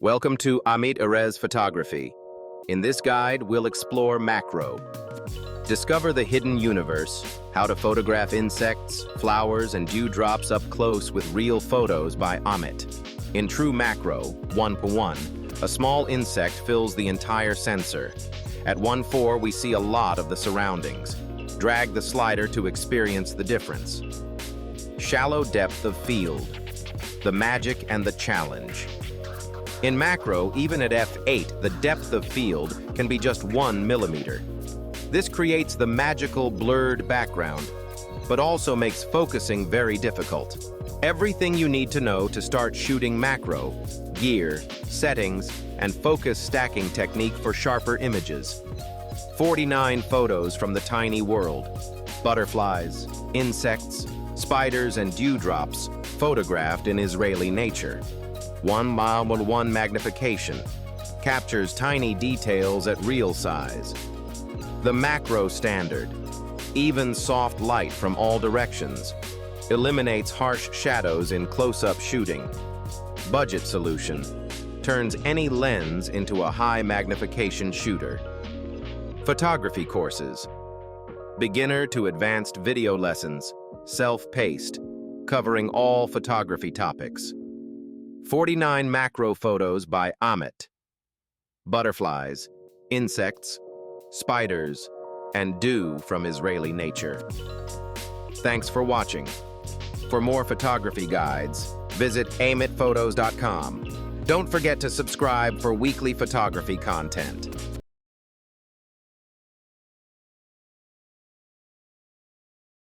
Welcome to Amit Erez Photography. In this guide, we'll explore macro. Discover the hidden universe, how to photograph insects, flowers, and dewdrops up close with real photos by Amit. In true macro, 1:1, a small insect fills the entire sensor. At 1:4, we see a lot of the surroundings. Drag the slider to experience the difference. Shallow depth of field, the magic and the challenge. In macro, even at f8, the depth of field can be just 1 millimeter. This creates the magical blurred background, but also makes focusing very difficult. Everything you need to know to start shooting macro: gear, settings, and focus stacking technique for sharper images. 49 photos from the tiny world. Butterflies, insects, spiders, and dewdrops photographed in Israeli nature. 1:1 magnification captures tiny details at real size. The macro standard, even soft light from all directions, eliminates harsh shadows in close-up shooting. Budget solution, turns any lens into a high magnification shooter. Photography courses, beginner to advanced video lessons, self-paced, covering all photography topics. 49 macro photos by Amit. Butterflies, insects, spiders, and dew from Israeli nature. Thanks for watching. For more photography guides, visit amitphotos.com. Don't forget to subscribe for weekly photography content.